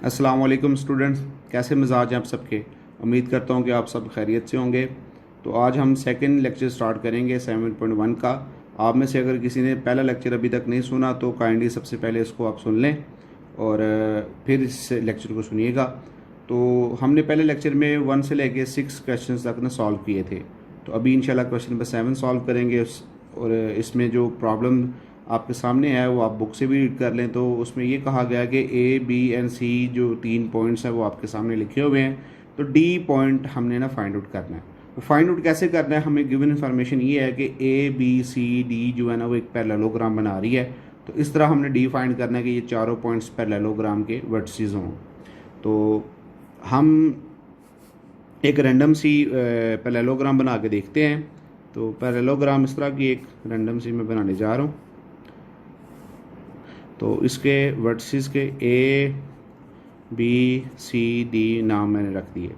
अस्सलाम वालेकुम स्टूडेंट्स, कैसे मिजाज हैं आप सबके। उम्मीद करता हूं कि आप सब खैरियत से होंगे। तो आज हम सेकंड लेक्चर स्टार्ट करेंगे 7.1 का। आप में से अगर किसी ने पहला लेक्चर अभी तक नहीं सुना तो काइंडली सबसे पहले इसको आप सुन लें और फिर इस लेक्चर को सुनिएगा। तो हमने पहले लेक्चर में 1 से लेके 6 क्वेश्चन तक ना सॉल्व किए थे। तो अभी इंशाल्लाह क्वेश्चन नंबर 7 सॉल्व करेंगे और इसमें जो प्रॉब्लम आपके सामने है वो आप बुक से भी रीड कर लें। तो उसमें ये कहा गया कि ए बी एंड सी जो 3 पॉइंट्स हैं वो आपके सामने लिखे हुए हैं। तो डी पॉइंट हमने ना फाइंड आउट करना है। तो फाइंड आउट कैसे करना है, हमें गिवन इन्फॉर्मेशन ये है कि ए बी सी डी जो है ना वो एक पैरेललोग्राम बना रही है। तो इस तरह हमने डी फाइंड करना है कि ये चारों पॉइंट्स पैरेललोग्राम के वर्टिसेस हों। तो हम एक रैंडम सी पैरेललोग्राम बना के देखते हैं। तो पैरेललोग्राम इस तरह की एक रैंडम सी मैं बनाने जा रहा हूँ। तो इसके वर्टिसेस के ए बी सी डी नाम मैंने रख दिए।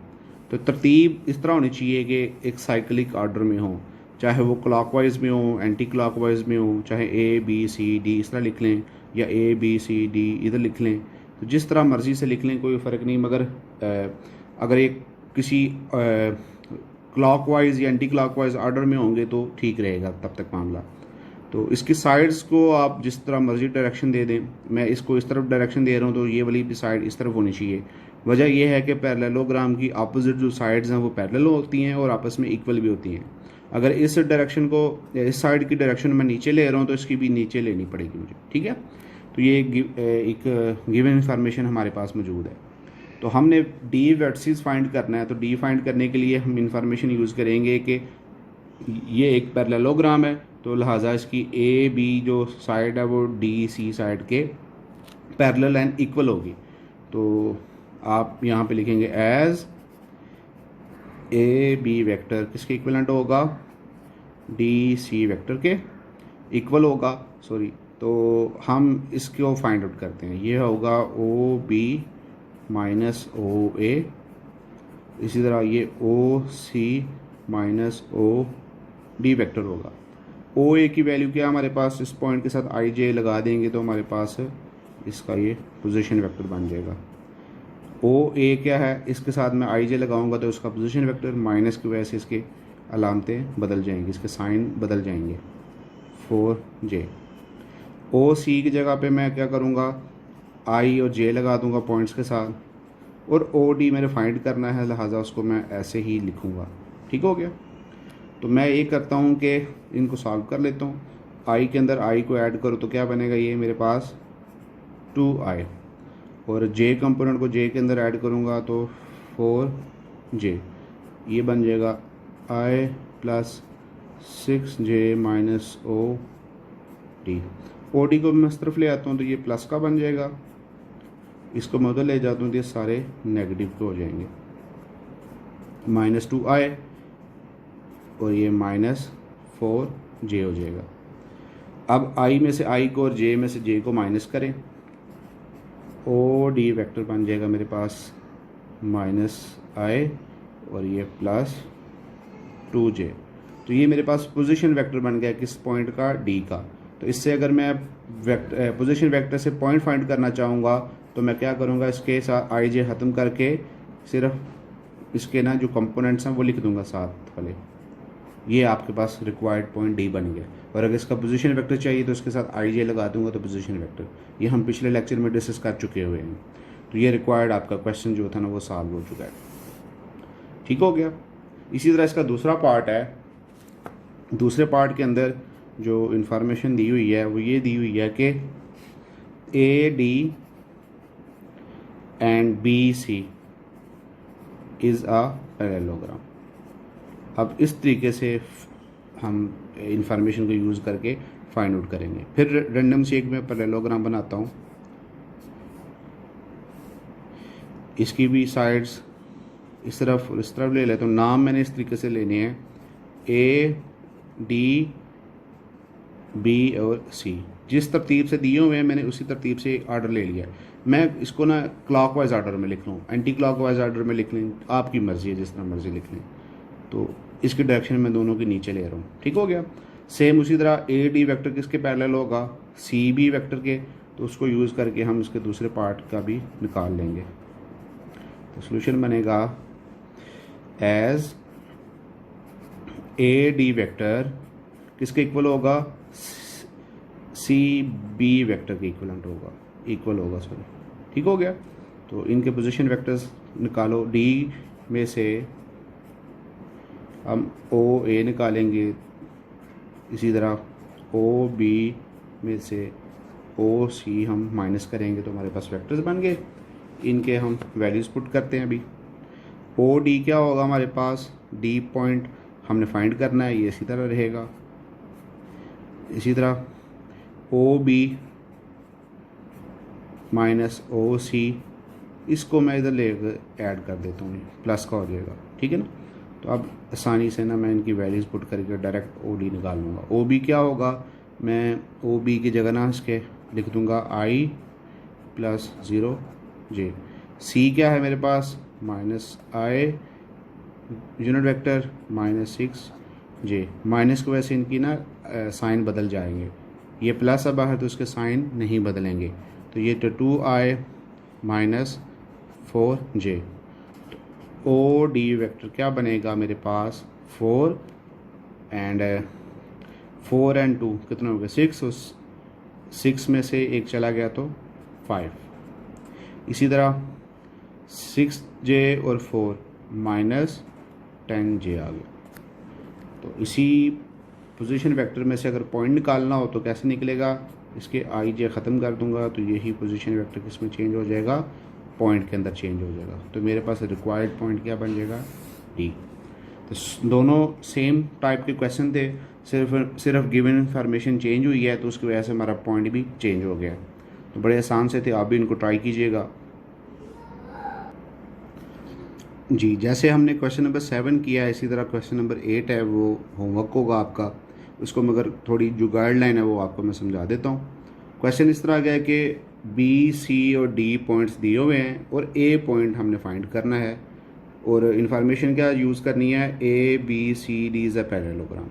तो तरतीब इस तरह होनी चाहिए कि एक साइक्लिक ऑर्डर में हो, चाहे वो क्लॉकवाइज में हो, एंटी क्लॉकवाइज में हो, चाहे ए बी सी डी इस तरह लिख लें या ए बी सी डी इधर लिख लें। तो जिस तरह मर्ज़ी से लिख लें, कोई फ़र्क नहीं। मगर अगर एक किसी क्लॉकवाइज या एंटी क्लॉकवाइज ऑर्डर में होंगे तो ठीक रहेगा तब तक मामला। तो इसकी साइड्स को आप जिस तरह मर्जी डायरेक्शन दे दें। मैं इसको इस तरफ डायरेक्शन दे रहा हूँ तो ये वाली भी साइड इस तरफ होनी चाहिए। वजह यह है कि पैरेललोग्राम की अपोजिट जो साइड्स हैं वो पैरेलल होती हैं और आपस में इक्वल भी होती हैं। अगर इस डायरेक्शन को इस साइड की डायरेक्शन मैं नीचे ले रहा हूँ तो इसकी भी नीचे लेनी पड़ेगी मुझे, ठीक है। तो ये एक गिवन इन्फॉर्मेशन हमारे पास मौजूद है। तो हमने डी वर्टिसेस फाइंड करना है। तो डी फाइंड करने के लिए हम इंफॉर्मेशन यूज़ करेंगे कि ये एक पैरेललोग्राम है, तो लिहाजा इसकी ए बी जो साइड है वो डी सी साइड के पैरेलल एंड इक्वल होगी। तो आप यहाँ पे लिखेंगे एज ए बी वेक्टर किसके इक्वलेंट होगा, डी सी वेक्टर के इक्वल होगा, सॉरी। तो हम इसको फाइंड आउट करते हैं। ये होगा ओ बी माइनस ओ ए, इसी तरह ये ओ सी माइनस ओ डी वेक्टर होगा। ओ ए की वैल्यू क्या हमारे पास, इस पॉइंट के साथ आई जे लगा देंगे तो हमारे पास इसका ये पोजीशन वेक्टर बन जाएगा। ओ ए क्या है, इसके साथ मैं आई जे लगाऊंगा तो उसका पोजीशन वेक्टर, माइनस की वजह से इसके अलामतें बदल जाएंगी, इसके साइन बदल जाएंगे 4J। ओ सी की जगह पे मैं क्या करूँगा, आई और जे लगा दूँगा पॉइंट्स के साथ, और ओ डी मैंने फाइंड करना है लिहाजा उसको मैं ऐसे ही लिखूँगा। ठीक हो गया। तो मैं ये करता हूँ कि इनको सॉल्व कर लेता हूँ। आई के अंदर आई को ऐड करो तो क्या बनेगा, ये मेरे पास 2i, और जे कंपोनेंट को जे के अंदर ऐड करूँगा तो 4J, ये बन जाएगा i plus 6J minus O D. O D को मैं इस तरफ ले आता हूँ तो ये प्लस का बन जाएगा, इसको मैं उधर ले जाता हूँ तो ये सारे नेगेटिव के हो जाएंगे। -2i और ये -4J हो जाएगा। अब i में से i को और j में से j को माइनस करें, ओ डी वेक्टर बन जाएगा मेरे पास -i और ये +2J। तो ये मेरे पास पोजीशन वेक्टर बन गया किस पॉइंट का, d का। तो इससे अगर मैं पोजीशन वेक्टर से पॉइंट फाइंड करना चाहूँगा तो मैं क्या करूँगा, इसके साथ आई जे ख़त्म करके सिर्फ इसके ना जो कंपोनेंट्स हैं वो लिख दूँगा साथ वाले। ये आपके पास रिक्वायर्ड पॉइंट डी बन गया। और अगर इसका पोजीशन वेक्टर चाहिए तो इसके साथ आई जे लगा दूंगा तो पोजीशन वेक्टर। ये हम पिछले लेक्चर में डिस्कस कर चुके हुए हैं। तो ये रिक्वायर्ड आपका क्वेश्चन जो था ना वो सॉल्व हो चुका है। ठीक हो गया। इसी तरह इसका दूसरा पार्ट है। दूसरे पार्ट के अंदर जो इंफॉर्मेशन दी हुई है वो ये दी हुई है कि A D and B C is a parallelogram. अब इस तरीके से हम इंफॉर्मेशन को यूज़ करके फाइंड आउट करेंगे। फिर रैंडम से एक मैं पैरेललोग्राम बनाता हूँ। इसकी भी साइड्स इस तरफ और इस तरफ ले लेता हूँ। नाम मैंने इस तरीके से लेने हैं, ए डी बी और सी। जिस तरतीब से दिए हुए हैं मैंने उसी तरतीब से ऑर्डर ले लिया। मैं इसको ना क्लॉकवाइज ऑर्डर में लिख लूँ, एंटी क्लॉकवाइज ऑर्डर में लिख लें, आपकी मर्ज़ी है, जिस तरह मर्ज़ी लिख लें। तो इसकी डायरेक्शन मैं दोनों के नीचे ले रहा हूँ। ठीक हो गया। सेम उसी तरह ए डी वेक्टर किसके पैरेलल होगा, सी बी वेक्टर के। तो उसको यूज़ करके हम इसके दूसरे पार्ट का भी निकाल लेंगे। तो सोल्यूशन बनेगा एज ए डी वेक्टर किसके इक्वल होगा, सी बी वेक्टर के इक्वल होगा सॉरी, ठीक हो गया। तो इनके पोजीशन वेक्टर्स निकालो, डी में से हम ओ ए निकालेंगे, इसी तरह ओ बी में से ओ सी हम माइनस करेंगे तो हमारे पास वेक्टर्स बन गए। इनके हम वैल्यूज़ पुट करते हैं अभी। ओ डी क्या होगा हमारे पास, डी पॉइंट हमने फाइंड करना है, ये इसी तरह रहेगा। इसी तरह ओ बी माइनस ओ सी, इसको मैं इधर लेकर ऐड कर देता हूँ, प्लस का हो जाएगा, ठीक है ना। तो अब आसानी से ना मैं इनकी वैल्यूज़ पुट करके डायरेक्ट ओ डी निकाल लूँगा। ओ बी क्या होगा, मैं ओ बी की जगह ना इसके लिख दूँगा आई प्लस 0 जे। सी क्या है मेरे पास, minus I unit vector minus 6 J. Minus की वजह से इनकी ना साइन बदल जाएंगे, ये प्लस अब है तो इसके साइन नहीं बदलेंगे, तो ये तो 2i minus 4j। O D vector क्या बनेगा मेरे पास, 4 एंड 2 कितना हो गया 6, उस 6 में से एक चला गया तो 5। इसी तरह 6j और 4 माइनस 10j आ गया। तो इसी पोजीशन वेक्टर में से अगर पॉइंट निकालना हो तो कैसे निकलेगा, इसके आई जे ख़त्म कर दूंगा तो यही पोजीशन वेक्टर किसमें चेंज हो जाएगा, पॉइंट के अंदर चेंज हो जाएगा। तो मेरे पास रिक्वायर्ड पॉइंट क्या बन जाएगा, डी। तो दोनों सेम टाइप के क्वेश्चन थे, सिर्फ गिवन इंफॉर्मेशन चेंज हुई है तो उसकी वजह से हमारा पॉइंट भी चेंज हो गया। तो बड़े आसान से थे, आप भी इनको ट्राई कीजिएगा। जी, जैसे हमने क्वेश्चन नंबर 7 किया है इसी तरह क्वेश्चन नंबर 8 है, वो होमवर्क होगा आपका। उसको मगर थोड़ी जो गाइडलाइन है वो आपको मैं समझा देता हूँ। क्वेश्चन इस तरह गया कि बी सी और डी पॉइंट्स दिए हुए हैं और ए पॉइंट हमने फाइंड करना है, और इन्फॉर्मेशन क्या यूज़ करनी है, A B C D is a parallelogram.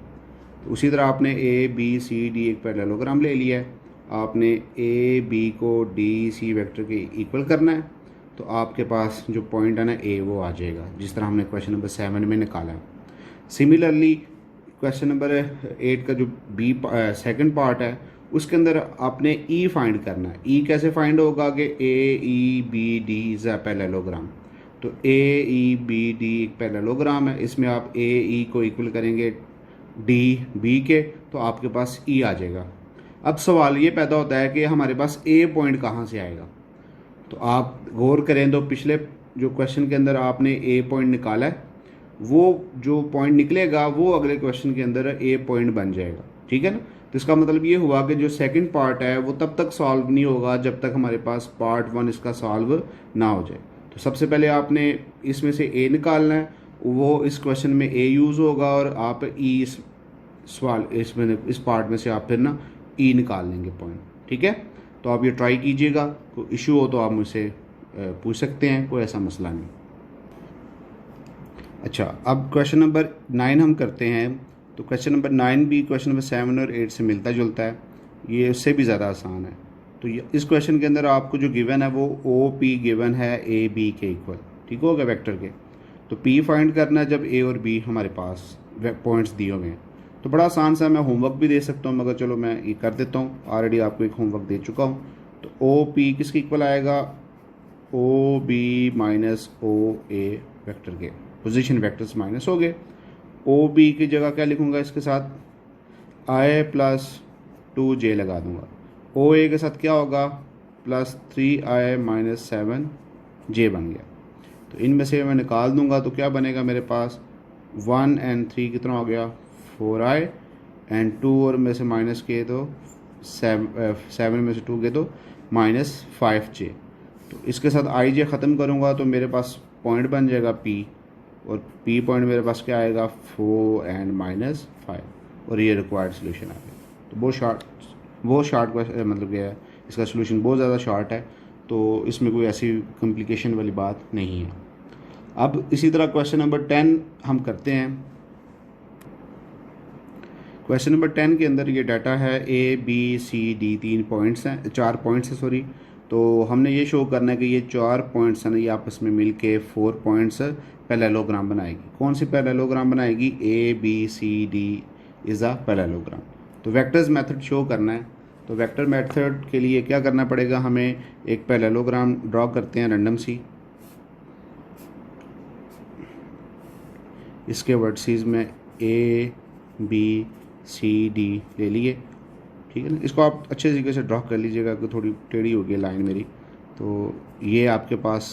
तो उसी तरह आपने ए बी सी डी एक पैरेललोग्राम ले लिया है, आपने ए बी को डी सी वेक्टर के इक्वल करना है, तो आपके पास जो पॉइंट है ना ए वो आ जाएगा, जिस तरह हमने क्वेश्चन नंबर 7 में निकाला है। सिमिलरली क्वेश्चन नंबर 8 का जो बी सेकंड पार्ट है उसके अंदर आपने ई फाइंड करना है। ई कैसे फाइंड होगा कि A E B D is a parallelogram. तो ए ई बी डी एक पैरेललोग्राम है, इसमें आप ए ई को इक्वल करेंगे डी बी के तो आपके पास ई आ जाएगा। अब सवाल ये पैदा होता है कि हमारे पास ए पॉइंट कहाँ से आएगा। तो आप गौर करें तो पिछले जो क्वेश्चन के अंदर आपने ए पॉइंट निकाला है, वो जो पॉइंट निकलेगा वो अगले क्वेश्चन के अंदर ए पॉइंट बन जाएगा, ठीक है ना। तो इसका मतलब ये हुआ कि जो सेकंड पार्ट है वो तब तक सॉल्व नहीं होगा जब तक हमारे पास पार्ट 1 इसका सॉल्व ना हो जाए। तो सबसे पहले आपने इसमें से ए निकालना है, वो इस क्वेश्चन में ए यूज़ होगा, और आप ई इस सवाल इसमें इस पार्ट में से आप फिर ना ई निकाल लेंगे पॉइंट, ठीक है। तो आप ये ट्राई कीजिएगा, कोई इशू हो तो आप मुझसे पूछ सकते हैं, कोई ऐसा मसला नहीं। अच्छा, अब क्वेश्चन नंबर 9 हम करते हैं। तो क्वेश्चन नंबर 9 भी क्वेश्चन नंबर 7 और 8 से मिलता जुलता है, ये उससे भी ज़्यादा आसान है। तो इस क्वेश्चन के अंदर आपको जो गिवन है वो ओ पी गिवन है ए बी के इक्वल, ठीक हो गया वेक्टर के। तो पी फाइंड करना है जब ए और बी हमारे पास पॉइंट्स दिए हुए हैं। तो बड़ा आसान सा, मैं होमवर्क भी दे सकता हूँ मगर चलो मैं ये कर देता हूँ, ऑलरेडी आपको एक होमवर्क दे चुका हूँ। तो ओ पी किसके इक्वल आएगा, ओ बी माइनस ओ ए वेक्टर के, पोजीशन वेक्टर्स माइनस हो गए। ओ बी की जगह क्या लिखूँगा, इसके साथ आई प्लस 2j लगा दूँगा। ओ ए के साथ क्या होगा, प्लस 3i माइनस 7j बन गया। तो इनमें से मैं निकाल दूँगा तो क्या बनेगा मेरे पास, 1 और 3 कितना हो गया 4i, एंड 2 और में से माइनस किए तो 7 में से 2 गए तो माइनस 5j। तो इसके साथ ij ख़त्म करूँगा तो मेरे पास पॉइंट बन जाएगा p, और p पॉइंट मेरे पास क्या आएगा 4 एंड माइनस 5, और ये रिक्वायर्ड सोल्यूशन आ गया। तो बहुत शार्ट मतलब क्या है, इसका सोल्यूशन बहुत ज़्यादा शॉर्ट है, तो इसमें कोई ऐसी कॉम्प्लिकेशन वाली बात नहीं है। अब इसी तरह क्वेश्चन नंबर 10 हम करते हैं। क्वेश्चन नंबर 10 के अंदर ये डाटा है A B C D 4 points हैं सॉरी। तो हमने ये शो करना है कि ये 4 पॉइंट्स हैं ना, ये आपस में मिल के 4 पॉइंट्स पैरेललोग्राम बनाएगी। कौन सी पैरेललोग्राम बनाएगी? A B C D is a parallelogram. तो वेक्टर्स मेथड शो करना है। तो वेक्टर मेथड के लिए क्या करना पड़ेगा? हमें एक पैरेललोग्राम ड्रॉ करते हैं रैंडम सी। इसके वर्टिसेस में ए बी सी डी ले लिए, ठीक है ना। इसको आप अच्छे तरीके से ड्रॉ कर लीजिएगा कि थोड़ी टेढ़ी हो गई लाइन मेरी। तो ये आपके पास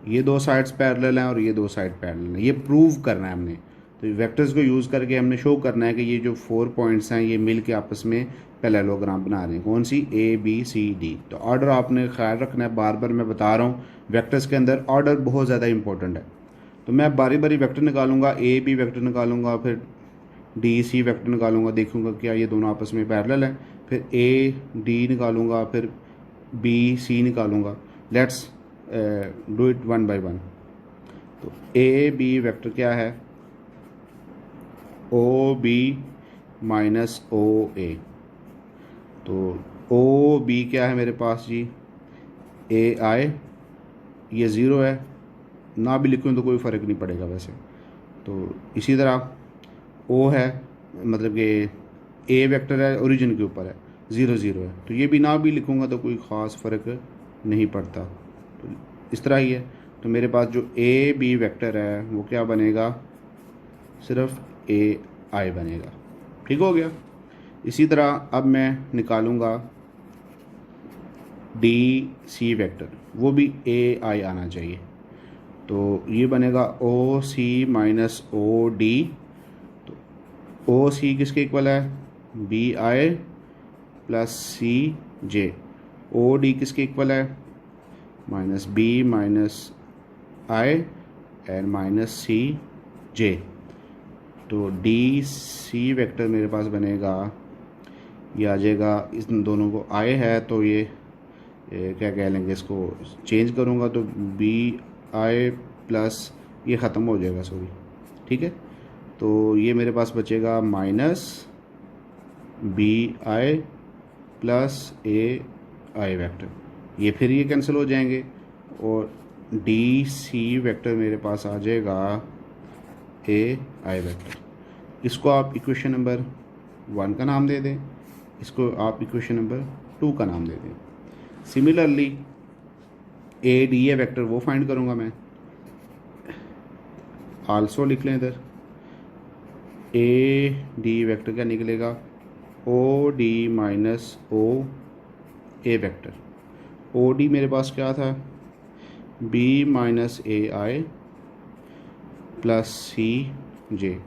ये 2 साइड्स पैरेलल हैं और ये 2 साइड पैरेलल हैं। ये प्रूव करना है हमने। तो वेक्टर्स को यूज़ करके हमने शो करना है कि ये जो 4 पॉइंट्स हैं ये मिल के आपस में पैरेललोग्राम बना रहे हैं। कौन सी? A B C D. तो ऑर्डर आपने ख्याल रखना है, बार बार मैं बता रहा हूँ वेक्टर्स के अंदर ऑर्डर बहुत ज़्यादा इंपॉर्टेंट है। तो मैं बारी बारी वेक्टर निकालूंगा, ए बी वेक्टर निकालूंगा, फिर डी सी वेक्टर निकालूंगा, देखूंगा क्या ये दोनों आपस में पैरेलल हैं। फिर ए डी निकालूंगा, फिर बी सी निकालूंगा। Let's do it one by one. तो ए बी वेक्टर क्या है? ओ बी माइनस ओ ए। तो ओ बी क्या है मेरे पास जी? ए आई। ये ज़ीरो है, ना भी लिखूँ तो कोई फ़र्क नहीं पड़ेगा वैसे। तो इसी तरह ओ है, मतलब कि ए वेक्टर है, ओरिजिन के ऊपर है, 0 0 है, तो ये भी ना भी लिखूँगा तो कोई ख़ास फ़र्क नहीं पड़ता। तो इस तरह ही है। तो मेरे पास जो ए बी वेक्टर है वो क्या बनेगा? सिर्फ ए आई बनेगा। ठीक हो गया। इसी तरह अब मैं निकालूँगा डी सी वेक्टर, वो भी ए आई आना चाहिए। तो ये बनेगा ओ सी माइनस ओ डी। तो ओ सी किसके इक्वल है? B I plus C J. O D किसके इक्वल है? Minus B minus I and minus C J. तो डी सी वेक्टर मेरे पास बनेगा, ये आ जाएगा, इस दोनों को आई है तो ये क्या कह लेंगे, इसको चेंज करूँगा तो बी आई प्लस ये ख़त्म हो जाएगा सॉरी, ठीक है। तो ये मेरे पास बचेगा minus B I plus A I vector, ये फिर ये कैंसिल हो जाएंगे और डी सी वेक्टर मेरे पास आ जाएगा ए आई वेक्टर। इसको आप इक्वेशन नंबर 1 का नाम दे दें, इसको आप इक्वेशन नंबर 2 का नाम दे दें। Similarly A D A vector वो फाइंड करूँगा मैं, आल्सो लिख लें इधर। ए डी वेक्टर क्या निकलेगा? ओ डी माइनस ओ ए वेक्टर। ओ डी मेरे पास क्या था? बी माइनस ए आई प्लस सी जे।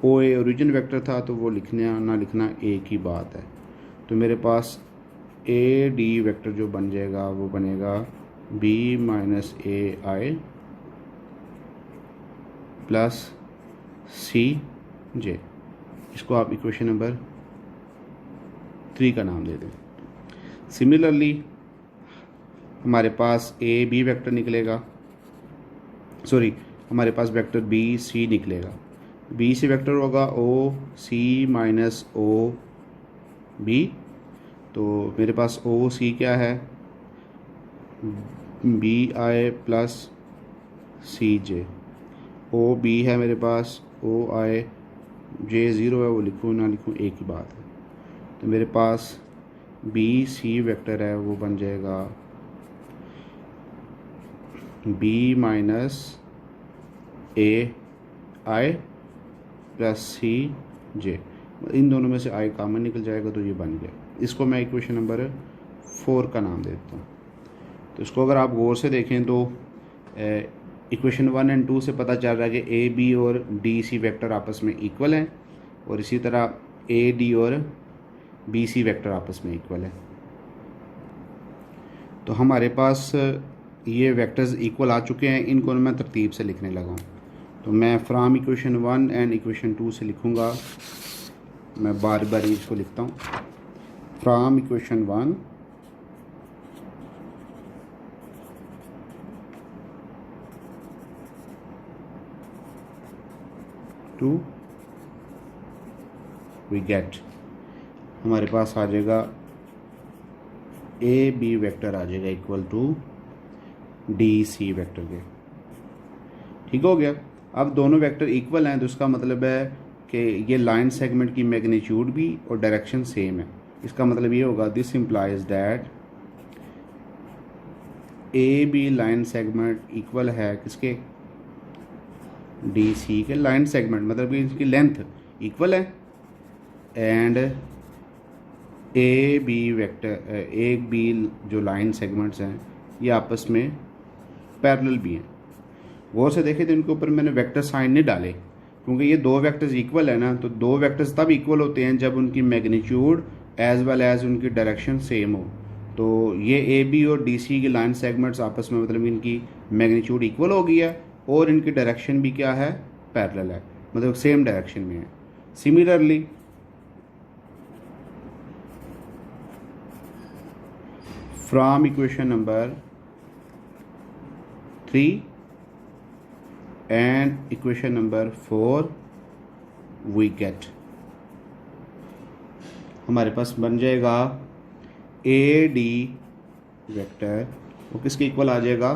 ओ ए ओरिजिन वेक्टर था तो वो लिखना ना लिखना एक ही बात है। तो मेरे पास ए डी वेक्टर जो बन जाएगा वो बनेगा बी माइनस ए आई प्लस सी जे। इसको आप इक्वेशन नंबर 3 का नाम दे दें। सिमिलरली हमारे पास ए बी वेक्टर निकलेगा, सॉरी हमारे पास वेक्टर बी सी निकलेगा। बी सी वेक्टर होगा ओ सी माइनस ओ बी। तो मेरे पास ओ सी क्या है? B I plus C J. O B है मेरे पास, ओ आई जे 0 है, वो लिखूँ ना लिखूँ एक ही बात है। तो मेरे पास बी सी वेक्टर है वो बन जाएगा बी माइनस ए आई प्लस सी जे। इन दोनों में से आई कॉमन निकल जाएगा तो ये बन गया। इसको मैं इक्वेशन नंबर 4 का नाम देता हूँ। तो इसको अगर आप गौर से देखें तो इक्वेशन 1 एंड 2 से पता चल रहा है कि ए बी और डी सी वेक्टर आपस में इक्वल हैं और इसी तरह ए डी और बी सी वेक्टर आपस में इक्वल है। तो हमारे पास ये वेक्टर्स इक्वल आ चुके हैं, इनको मैं तरतीब से लिखने लगा हूँ। तो मैं फ्राम इक्वेशन 1 एंड इक्वेशन 2 से लिखूँगा। मैं बार बार इसको लिखता हूँ। From equation 1 two we get हमारे पास आ जाएगा ए बी वेक्टर आ जाएगा equal to D C vector के। ठीक हो गया। अब दोनों वेक्टर इक्वल हैं तो इसका मतलब है कि ये लाइन सेगमेंट की मैग्नीट्यूड भी और डायरेक्शन सेम है। इसका मतलब ये होगा this implies that A B line segment equal है किसके, डी सी के लाइन सेगमेंट, मतलब कि इसकी लेंथ इक्वल है and A B vector A B जो लाइन सेगमेंट्स हैं ये आपस में पैरेलल भी हैं। गौर से देखें तो इनके ऊपर मैंने वेक्टर साइन नहीं डाले क्योंकि ये दो वेक्टर्स इक्वल है ना, तो दो वेक्टर्स तब इक्वल होते हैं जब उनकी मैग्नीट्यूड एज वेल एज उनकी डायरेक्शन सेम हो। तो ये ए बी और डी सी की लाइन सेगमेंट्स आपस में मतलब इनकी मैग्नीट्यूड इक्वल हो गई है और इनकी डायरेक्शन भी क्या है, पैरेलल है, मतलब सेम डायरेक्शन में है। Similarly from equation number 3 and equation number 4 we get हमारे पास बन जाएगा ए डी वेक्टर वो किसके इक्वल आ जाएगा,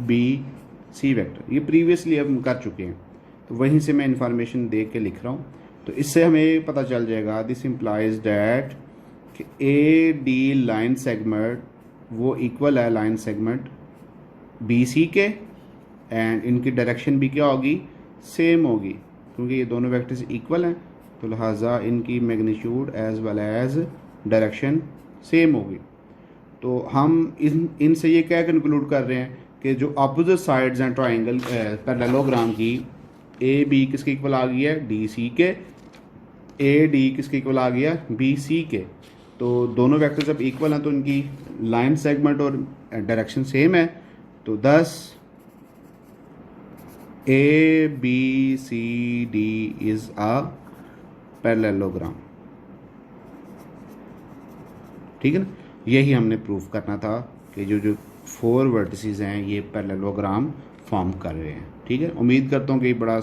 बी सी वेक्टर। ये प्रीवियसली अब हम कर चुके हैं तो वहीं से मैं इंफॉर्मेशन दे के लिख रहा हूँ। तो इससे हमें पता चल जाएगा दिस इम्प्लाइज डैट कि ए डी लाइन सेगमेंट वो इक्वल है लाइन सेगमेंट बी सी के एंड इनकी डायरेक्शन भी क्या होगी, सेम होगी क्योंकि ये दोनों वेक्टर्स इक्वल हैं तो लिहाजा इनकी magnitude as well as direction same होगी। तो हम इनसे ये क्या कंक्लूड कर रहे हैं कि जो अपोजिट साइड्स हैं ट्राइंगल पैरेललोग्राम की, ए बी किसके इक्वल आ गई है, डी सी के, ए डी किसके इक्वल आ गया, बी सी के। तो दोनों वेक्टर जब इक्वल हैं तो इनकी लाइन सेगमेंट और डायरेक्शन सेम है। तो 10 A B C D is a parallelogram. ठीक है ना, यही हमने प्रूफ करना था कि जो जो 4 वर्टिसेस हैं ये पैरेललोग्राम फॉर्म कर रहे हैं। ठीक है, उम्मीद करता हूँ कि बड़ा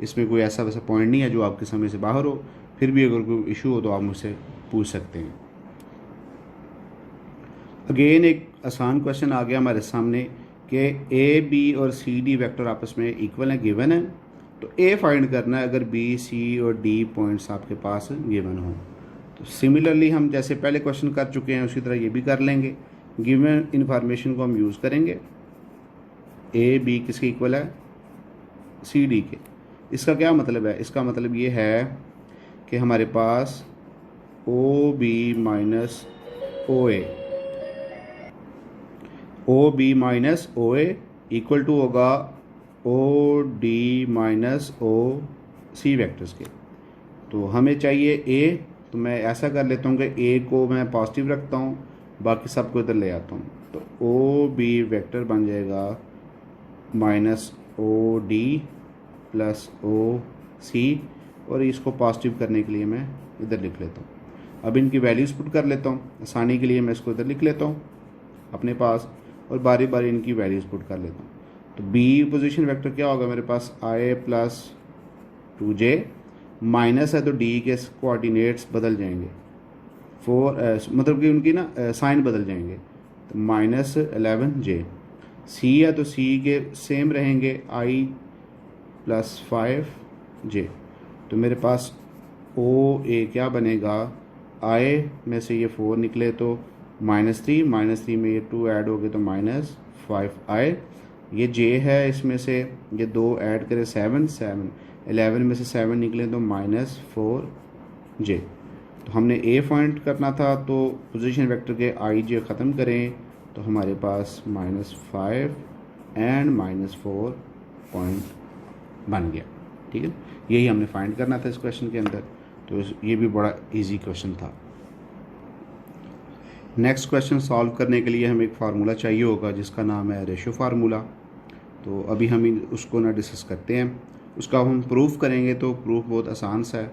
इसमें कोई ऐसा वैसा पॉइंट नहीं है जो आपके समझ से बाहर हो। फिर भी अगर कोई इशू हो तो आप मुझसे पूछ सकते हैं। अगेन एक आसान क्वेश्चन आ गया हमारे सामने कि ए बी और सी डी वेक्टर आपस में इक्वल है, गिवन है। तो ए फाइंड करना है अगर बी सी और डी पॉइंट्स आपके पास गिवन हो। तो सिमिलरली हम जैसे पहले क्वेश्चन कर चुके हैं उसी तरह ये भी कर लेंगे। गिवन इन्फॉर्मेशन को हम यूज़ करेंगे। ए बी किसके इक्वल है, सी डी के। इसका क्या मतलब है, इसका मतलब ये है कि हमारे पास O B minus O A, O B minus O A equal to होगा O D minus O C vectors के। तो हमें चाहिए ए, तो मैं ऐसा कर लेता हूँ कि ए को मैं पॉजिटिव रखता हूँ, बाकी सबको इधर ले आता हूँ। तो ओ बी वेक्टर बन जाएगा minus O D plus O C, और इसको पॉजिटिव करने के लिए मैं इधर लिख लेता हूँ। अब इनकी वैल्यूज़ पुट कर लेता हूँ, आसानी के लिए मैं इसको इधर लिख लेता हूँ अपने पास और बारी बारी इनकी वैल्यूज़ पुट कर लेता हूँ। तो बी पोजीशन वेक्टर क्या होगा मेरे पास, आई प्लस 2j, माइनस है तो डी के कोऑर्डिनेट्स बदल जाएंगे, 4 मतलब कि उनकी ना साइन बदल जाएंगे, तो माइनस 11j। सी है तो सी के सेम रहेंगे, आई प्लस 5j। तो मेरे पास ओ ए क्या बनेगा, आई में से ये 4 निकले तो -3 में ये 2 ऐड हो गए तो -5i। ये j है, इसमें से ये 2 ऐड करें 7 11 में से 7 निकले तो -4j। तो हमने a फाइंड करना था तो पोजीशन वेक्टर के i j ख़त्म करें तो हमारे पास -5 एंड -4 पॉइंट बन गया। ठीक है, यही हमने फाइंड करना था इस क्वेश्चन के अंदर। तो ये भी बड़ा इजी क्वेश्चन था। नेक्स्ट क्वेश्चन सॉल्व करने के लिए हमें एक फार्मूला चाहिए होगा जिसका नाम है रेशो फार्मूला। तो अभी हम उसको ना डिस्कस करते हैं, उसका हम प्रूफ करेंगे। तो प्रूफ बहुत आसान सा है,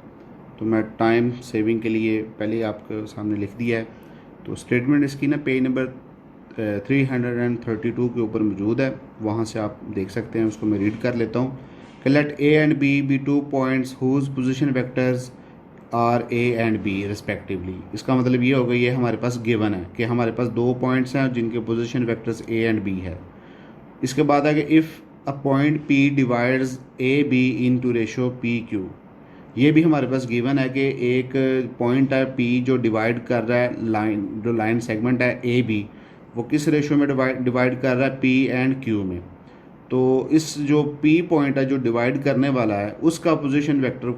तो मैं टाइम सेविंग के लिए पहले आपके सामने लिख दिया है। तो स्टेटमेंट इसकी ना पेज नंबर 332 के ऊपर मौजूद है, वहाँ से आप देख सकते हैं। उसको मैं रीड कर लेता हूँ कि let A and B 2 points whose position vectors are A and B respectively. इसका मतलब ये हो गया, ये हमारे पास गिवन है कि हमारे पास दो पॉइंट्स हैं जिनके position vectors A and B है। इसके बाद आगे if a point P divides A B in to ratio P Q, ये भी हमारे पास गिवन है कि एक पॉइंट है पी जो डिवाइड कर रहा है लाइन, जो लाइन सेगमेंट है ए बी, वो किस रेशो में डिवाइड कर रहा है पी एंड क्यू में। तो इस जो पी पॉइंट है जो डिवाइड करने वाला है उसका पोजीशन वेक्टर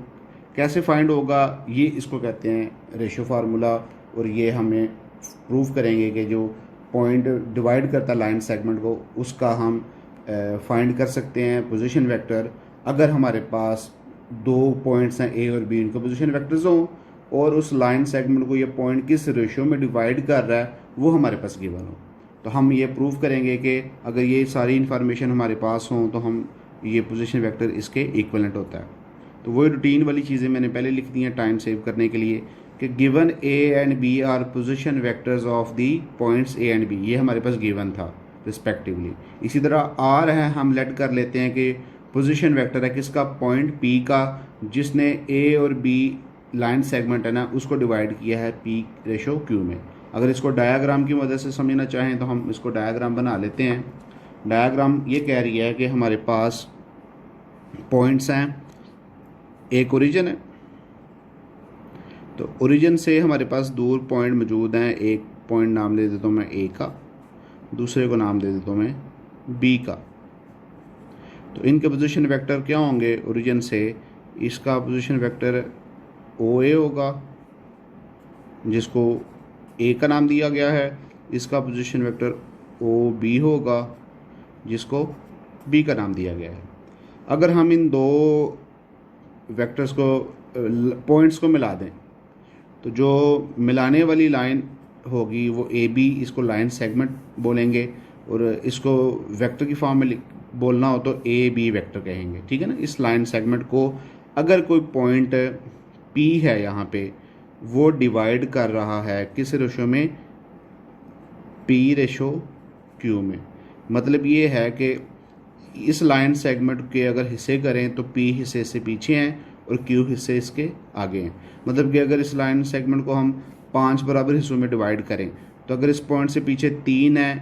कैसे फाइंड होगा, ये इसको कहते हैं रेशो फार्मूला। और ये हमें प्रूव करेंगे कि जो पॉइंट डिवाइड करता है लाइन सेगमेंट को उसका हम फाइंड कर सकते हैं पोजीशन वेक्टर अगर हमारे पास दो पॉइंट्स हैं ए और बी, इनके पोजीशन वेक्टर्स हों और उस लाइन सेगमेंट को ये पॉइंट किस रेशियो में डिवाइड कर रहा है वो हमारे पास गिवन हो। तो हम ये प्रूव करेंगे कि अगर ये सारी इन्फॉर्मेशन हमारे पास हों तो हम ये पोजीशन वेक्टर इसके इक्वलेंट होता है। तो वही रूटीन वाली चीज़ें मैंने पहले लिख दी हैं टाइम सेव करने के लिए कि given A and B are position vectors of the points A and B, ये हमारे पास गिवन था रिस्पेक्टिवली। इसी तरह आर है, हम लेट कर लेते हैं कि पोजीशन वेक्टर है किसका, पॉइंट पी का जिसने ए और बी लाइन सेगमेंट है ना उसको डिवाइड किया है पी रेशो क्यू में। अगर इसको डायाग्राम की मदद से समझना चाहें तो हम इसको डायाग्राम बना लेते हैं। डायाग्राम ये कह रही है कि हमारे पास पॉइंट्स हैं, एक ओरिजिन है, तो ओरिजिन से हमारे पास दूर पॉइंट मौजूद हैं। एक पॉइंट नाम दे देता हूँ मैं ए का, दूसरे को नाम दे देता हूँ मैं बी का। तो इनके पोजीशन वेक्टर क्या होंगे, ओरिजिन से इसका पोजीशन वेक्टर ओ ए होगा जिसको ए का नाम दिया गया है, इसका पोजीशन वेक्टर ओ बी होगा जिसको बी का नाम दिया गया है। अगर हम इन दो वेक्टर्स को पॉइंट्स को मिला दें तो जो मिलाने वाली लाइन होगी वो ए बी, इसको लाइन सेगमेंट बोलेंगे और इसको वेक्टर की फॉर्म में बोलना हो तो ए बी वेक्टर कहेंगे, ठीक है ना। इस लाइन सेगमेंट को अगर कोई पॉइंट पी है यहाँ पे वो डिवाइड कर रहा है किस रेशो में, पी रेशो क्यू में। मतलब ये है कि इस लाइन सेगमेंट के अगर हिस्से करें तो पी हिस्से से पीछे हैं और क्यू हिस्से इसके आगे हैं। मतलब कि अगर इस लाइन सेगमेंट को हम 5 बराबर हिस्सों में डिवाइड करें तो अगर इस पॉइंट से पीछे 3 है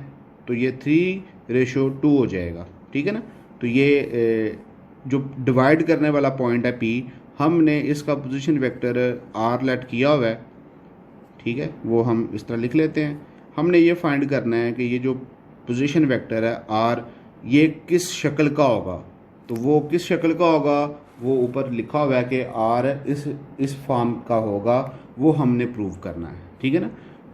तो ये 3:2 हो जाएगा, ठीक है ना। तो ये जो डिवाइड करने वाला पॉइंट है पी, हमने इसका पोजीशन वेक्टर आर लेट किया हुआ है, ठीक है, वो हम इस तरह लिख लेते हैं। हमने ये फाइंड करना है कि ये जो पोजीशन वेक्टर है आर ये किस शक्ल का होगा। तो वो किस शक्ल का होगा वो ऊपर लिखा हुआ है कि आर इस फॉर्म का होगा, वो हमने प्रूव करना है, ठीक है ना।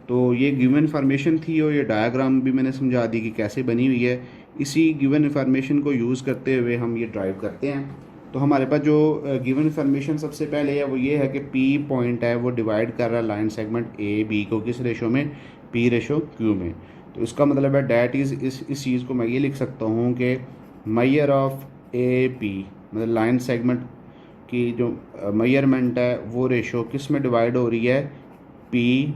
तो ये गिवन इन्फॉर्मेशन थी और ये डायग्राम भी मैंने समझा दी कि कैसे बनी हुई है। इसी गिवन इन्फॉर्मेशन को यूज़ करते हुए हम ये ड्राइव करते हैं। तो हमारे पास जो गिवन इन्फॉर्मेशन सबसे पहले है वो ये है कि पी पॉइंट है वो डिवाइड कर रहा है लाइन सेगमेंट ए बी को किस रेशो में, पी रेशो क्यू में। तो इसका मतलब है डैट इज़ इस चीज़ को मैं ये लिख सकता हूँ कि मेजर ऑफ ए पी, मतलब लाइन सेगमेंट की जो मेजरमेंट है वो रेशो किस में डिवाइड हो रही है, पी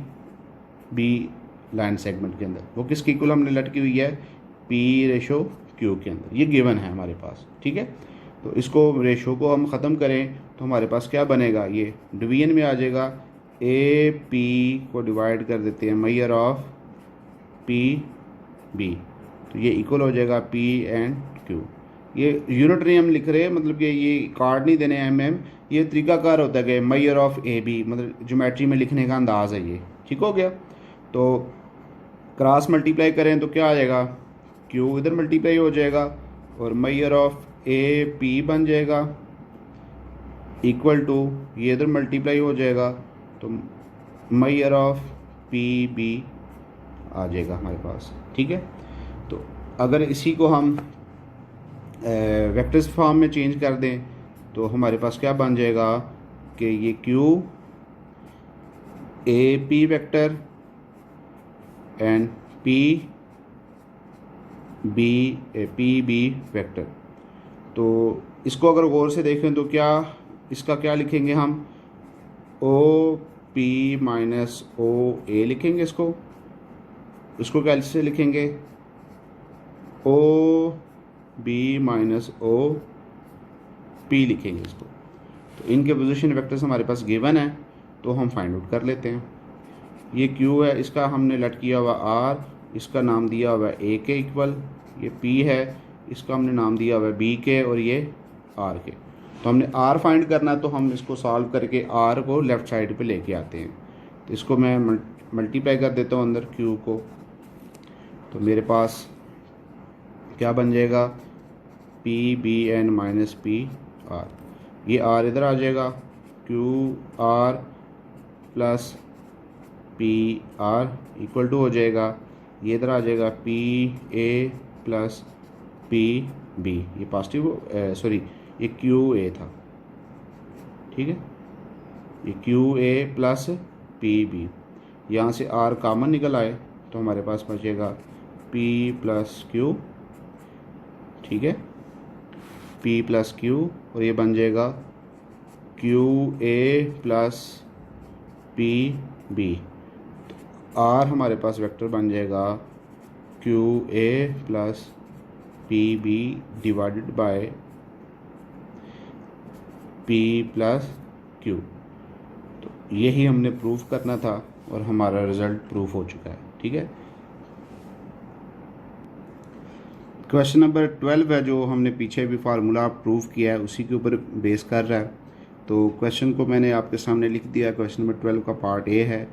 बी लाइन सेगमेंट के अंदर। वो किसकी इक्वल हमने लट की हुई है, पी रेशो क्यू के अंदर। ये गिवन है हमारे पास, ठीक है। तो इसको रेशो को हम ख़त्म करें तो हमारे पास क्या बनेगा, ये डिवीजन में आ जाएगा। ए पी को डिवाइड कर देते हैं मेजर ऑफ पी बी, तो ये इक्वल हो जाएगा पी एंड क्यू। ये यूनिटरी हम लिख रहे हैं, मतलब कि ये कार्ड नहीं देने एम, ये तरीकाकार होता है कि मेजर ऑफ ए बी, मतलब ज्योमेट्री में लिखने का अंदाज़ है ये, ठीक हो गया। तो क्रॉस मल्टीप्लाई करें तो क्या आ जाएगा, क्यू इधर मल्टीप्लाई हो जाएगा और मेजर ऑफ ए पी बन जाएगा इक्वल टू ये इधर मल्टीप्लाई हो जाएगा तो मेजर ऑफ पी बी आ जाएगा हमारे पास, ठीक है। तो अगर इसी को हम वेक्टर्स फॉर्म में चेंज कर दें तो हमारे पास क्या बन जाएगा कि ये Q A P vector and P B vector. तो इसको अगर गौर से देखें तो क्या इसका क्या लिखेंगे हम, ओ पी माइनस ओ ए लिखेंगे इसको कैसे लिखेंगे, O B minus O P लिखेंगे इसको। तो इनके पोजीशन वेक्टर्स हमारे पास गिवन है तो हम फाइंड आउट कर लेते हैं। ये Q है, इसका हमने लेट किया हुआ R, इसका नाम दिया हुआ है A के इक्वल। ये P है, इसका हमने नाम दिया हुआ है B के, और ये R के। तो हमने R फाइंड करना है, तो हम इसको सॉल्व करके R को लेफ़्ट साइड पे लेके आते हैं। तो इसको मैं मल्टीप्लाई कर देता हूँ अंदर Q को। तो मेरे पास क्या बन जाएगा, P B N minus P R. ये आर इधर आ जाएगा, Q R plus P R equal to हो जाएगा, ये इधर आ जाएगा P A plus P B. ये पॉजिटिव सॉरी ये क्यू ए था, ठीक है। ये Q A plus P B, यहाँ से आर कॉमन निकल आए तो हमारे पास बचेगा पी प्लस क्यू, ठीक है, P प्लस क्यू, और ये बन जाएगा Q A plus P B. R हमारे पास वेक्टर बन जाएगा Q A plus P B divided by P plus Q. तो यही हमने प्रूफ करना था और हमारा रिज़ल्ट प्रूफ हो चुका है, ठीक है। क्वेश्चन नंबर 12 है, जो हमने पीछे भी फार्मूला प्रूव किया है उसी के ऊपर बेस कर रहा है। तो क्वेश्चन को मैंने आपके सामने लिख दिया। क्वेश्चन नंबर 12 का पार्ट ए है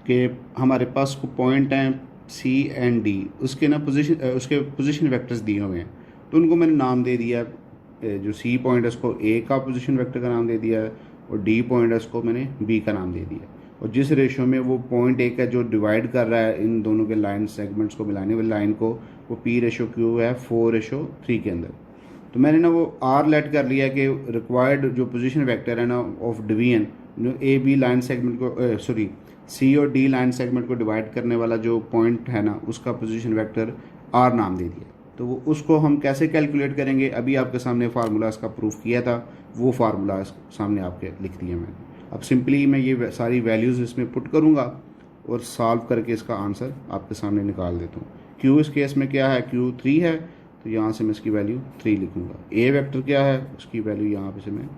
कि हमारे पास को पॉइंट हैं सी एंड डी, उसके ना उसके पोजीशन वेक्टर्स दिए हुए हैं। तो उनको मैंने नाम दे दिया, जो सी पॉइंट है उसको ए का पोजीशन वेक्टर का नाम दे दिया है, और डी पॉइंट है उसको मैंने बी का नाम दे दिया। और जिस रेशो में वो पॉइंट ए का जो डिवाइड कर रहा है इन दोनों के लाइन सेगमेंट्स को मिलाने वाली लाइन को, वो P/Q है 4/3 के अंदर। तो मैंने ना वो R लेट कर लिया कि रिक्वायर्ड जो पोजीशन वेक्टर है ना ऑफ डिवीजन, जो ए बी लाइन सेगमेंट को सॉरी सी और डी लाइन सेगमेंट को डिवाइड करने वाला जो पॉइंट है ना, उसका पोजीशन वेक्टर R नाम दे दिया। तो वो उसको हम कैसे कैलकुलेट करेंगे, अभी आपके सामने फार्मूला इसका प्रूफ किया था, वो फार्मूला सामने आपके लिख दिया मैंने। अब सिंपली मैं ये सारी वैल्यूज़ इसमें पुट करूँगा और सॉल्व करके इसका आंसर आपके सामने निकाल देता हूँ। Q इस केस में क्या है, Q 3 है, तो यहाँ से मैं इसकी वैल्यू 3 लिखूँगा। A वेक्टर क्या है, उसकी वैल्यू यहाँ पे से मैं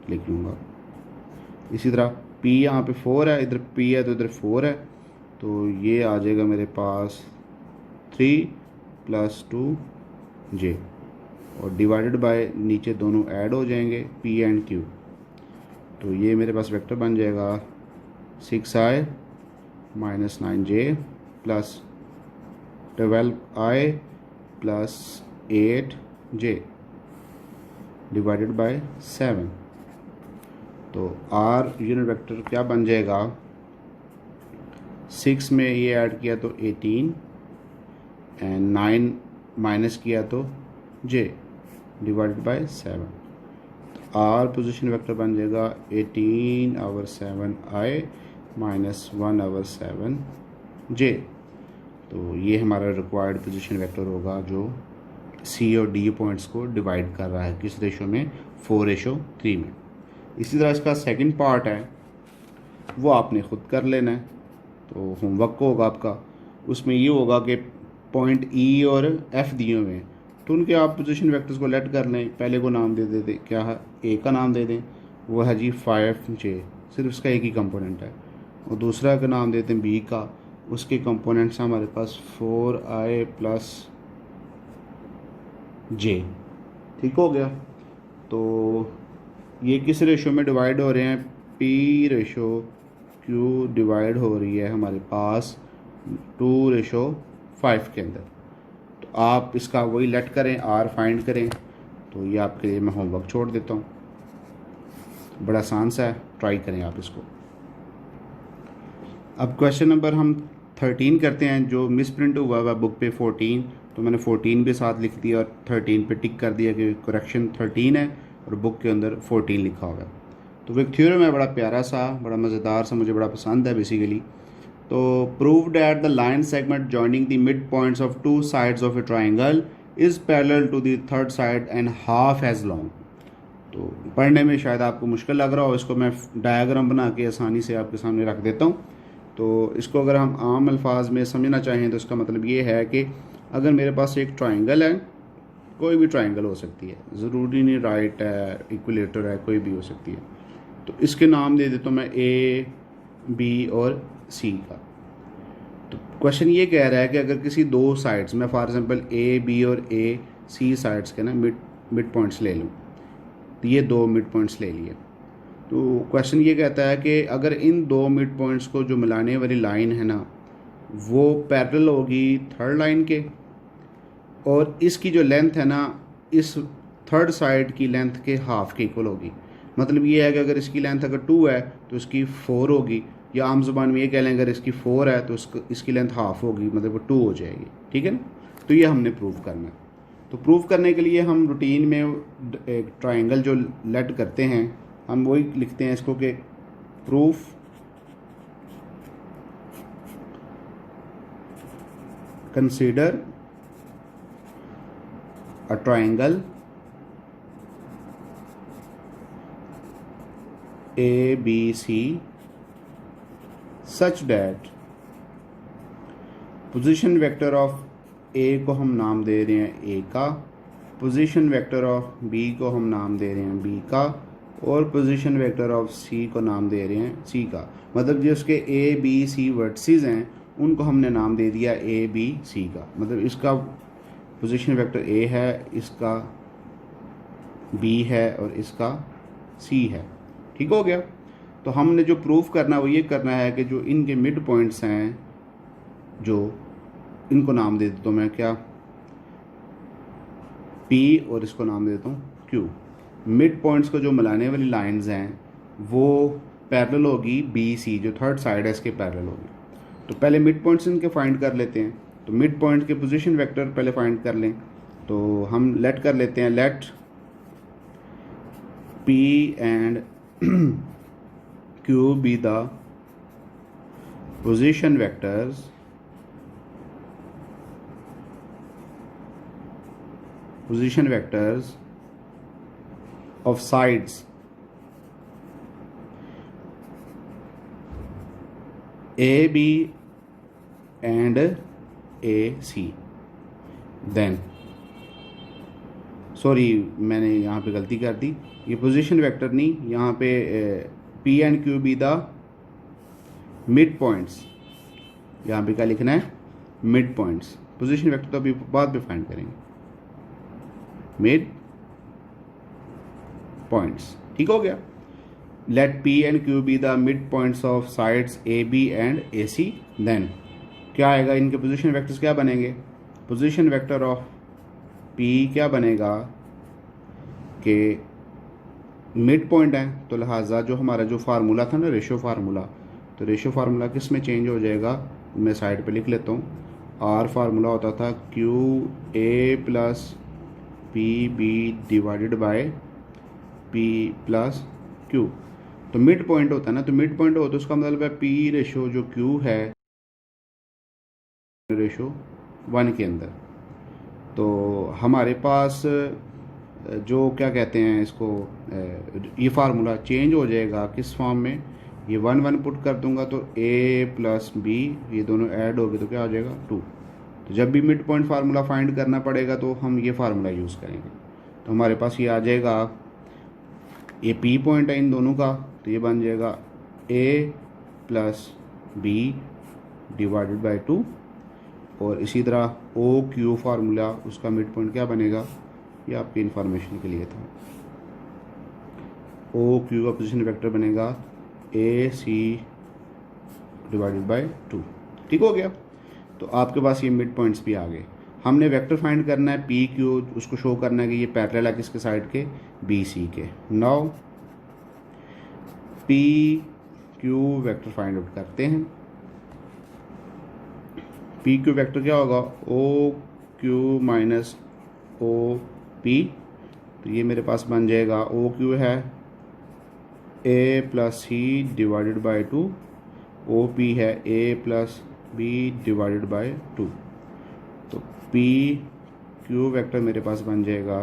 लिख लूँगा। इसी तरह P यहाँ पे 4 है, इधर P है तो इधर 4 है, तो ये आ जाएगा मेरे पास 3 + 2J, और डिवाइडेड बाय नीचे दोनों ऐड हो जाएंगे P एंड Q। तो ये मेरे पास वेक्टर बन जाएगा 6i - 9j plus 12i plus 8j divided by 7। तो R यूनिट वेक्टर क्या बन जाएगा, 6 में ये ऐड किया तो 18 एंड 9 माइनस किया तो j divided by 7। R position vector बन जाएगा 18/7i - 1/7j। तो ये हमारा रिक्वायर्ड पोजीशन वेक्टर होगा जो C और D पॉइंट्स को डिवाइड कर रहा है, किस रेशो में, 4/3 में। इसी तरह इसका सेकंड पार्ट है, वो आपने ख़ुद कर लेना है। तो होमवर्क होगा आपका, उसमें ये होगा कि पॉइंट E और F दिए हुए हैं, तो उनके आप पोजीशन वेक्टर्स को लेट कर लें। पहले को नाम दे दें, क्या है, A का नाम दे दें, वो है जी 5J, सिर्फ उसका एक ही कंपोनेंट है। और दूसरा का नाम देते हैं B का, उसके कंपोनेंट्स हमारे पास 4i प्लस J, ठीक हो गया। तो ये किस रेशो में डिवाइड हो रहे हैं, P/Q डिवाइड हो रही है हमारे पास 2/5 के अंदर। तो आप इसका वही लेट करें, R फाइंड करें। तो ये आपके लिए मैं होमवर्क छोड़ देता हूँ, बड़ा आसान सा है, ट्राई करें आप इसको। अब क्वेश्चन नंबर हम 13 करते हैं, जो मिस प्रिंट हुआ हुआ बुक पे 14, तो मैंने 14 भी साथ लिख दिया और 13 पे टिक कर दिया कि करेक्शन 13 है और बुक के अंदर 14 लिखा हुआ है। तो वो एक थ्योरम है, बड़ा प्यारा सा, बड़ा मज़ेदार सा, मुझे बड़ा पसंद है बेसिकली। तो prove that the line segment joining the mid points of 2 sides of a triangle is parallel to the third side and half as long. तो पढ़ने में शायद आपको मुश्किल लग रहा हो, इसको मैं डायग्राम बना के आसानी से आपके सामने रख देता हूँ। तो इसको अगर हम आम अल्फाज में समझना चाहें तो इसका मतलब ये है कि अगर मेरे पास एक ट्राइंगल है, कोई भी ट्राइंगल हो सकती है, ज़रूरी नहीं राइट है, इक्विलेटर है, कोई भी हो सकती है। तो इसके नाम दे देता हूँ मैं A, बी और सी का। तो क्वेश्चन ये कह रहा है कि अगर किसी दो साइड्स में फॉर एग्जांपल ए बी और ए सी साइड्स के ना मिड पॉइंट्स ले लूँ, तो ये दो मिड पॉइंट्स ले लिए। तो क्वेश्चन ये कहता है कि अगर इन दो मिड पॉइंट्स को जो मिलाने वाली लाइन है ना वो पैरेलल होगी थर्ड लाइन के, और इसकी जो लेंथ है ना इस थर्ड साइड की लेंथ के हाफ के इक्वल होगी। मतलब ये है कि अगर इसकी लेंथ अगर 2 है तो इसकी 4 होगी, या आम ज़ुबान में ये कह लें अगर इसकी 4 है तो इसकी लेंथ हाफ होगी, मतलब वो 2 हो जाएगी। ठीक है ना। तो ये हमने प्रूव करना है। तो प्रूव करने के लिए हम रूटीन में एक ट्राइंगल जो लेट करते हैं हम वही लिखते हैं इसको कि proof consider a triangle ABC such that position vector of A को हम नाम दे रहे हैं A का, पोजीशन वेक्टर ऑफ B को हम नाम दे रहे हैं B का, और पोजीशन वेक्टर ऑफ C को नाम दे रहे हैं C का। मतलब जो उसके A B C वर्टिसेस हैं उनको हमने नाम दे दिया A B C का। मतलब इसका पोजीशन वेक्टर A है, इसका B है और इसका C है। ठीक हो गया। तो हमने जो प्रूफ करना वो ये करना है कि जो इनके मिड पॉइंट्स हैं जो इनको नाम दे देता हूँ मैं क्या P और इसको नाम दे देता हूँ Q। मिड पॉइंट्स को जो मिलाने वाली लाइंस हैं वो पैरेलल होगी BC, जो थर्ड साइड है इसके पैरेलल होगी। तो पहले मिड पॉइंट्स इनके फाइंड कर लेते हैं। तो मिड पॉइंट के पोजीशन वेक्टर पहले फाइंड कर लें। तो हम लेट कर लेते हैं, let P and Q be the position vectors of sides AB and AC। Then sorry मैंने यहाँ पे गलती कर दी, ये पोजीशन वेक्टर नहीं, यहाँ पे P and Q be the mid points, यहाँ पे क्या लिखना है मिड पॉइंट्स। पोजीशन वेक्टर तो अभी बाद में फाइंड करेंगे, मिड पॉइंट्स। ठीक हो गया। Let P and Q be the mid points of sides AB and AC। Then क्या आएगा, इनके पोजीशन वेक्टर्स क्या बनेंगे, पोजीशन वेक्टर ऑफ P क्या बनेगा कि मिड पॉइंट है, तो लिहाजा जो हमारा जो फार्मूला था ना रेशो फार्मूला, तो रेशो फार्मूला किस में चेंज हो जाएगा, मैं साइड पे लिख लेता हूँ। R फार्मूला होता था QA plus PB divided by P plus Q। तो मिड पॉइंट होता है ना, तो मिड पॉइंट हो तो उसका मतलब है P रेशो जो Q है रेशो 1 के अंदर। तो हमारे पास जो क्या कहते हैं इसको, ये फार्मूला चेंज हो जाएगा किस फॉर्म में, ये 1 1 पुट कर दूंगा तो A प्लस B ये दोनों ऐड हो गए तो क्या हो जाएगा 2। तो जब भी मिड पॉइंट फार्मूला फाइंड करना पड़ेगा तो हम ये फार्मूला यूज़ करेंगे। तो हमारे पास ये आ जाएगा, ये P पॉइंट है इन दोनों का, तो ये बन जाएगा A plus B divided by 2, और इसी तरह OQ फार्मूला उसका मिड पॉइंट क्या बनेगा, ये आपकी इंफॉर्मेशन के लिए था। OQ का पोजीशन वेक्टर बनेगा AC डिवाइडेड बाई 2। ठीक हो गया। तो आपके पास ये मिड पॉइंट्स भी आ गए। हमने वेक्टर फाइंड करना है PQ, उसको शो करना है कि ये पैरेलल है किसके साइड के, BC के। Now PQ vector find out करते हैं। PQ वेक्टर क्या होगा, OQ माइनस OP। तो ये मेरे पास बन जाएगा OQ है A plus C divided by 2, OP है A plus B divided by 2। तो PQ वेक्टर मेरे पास बन जाएगा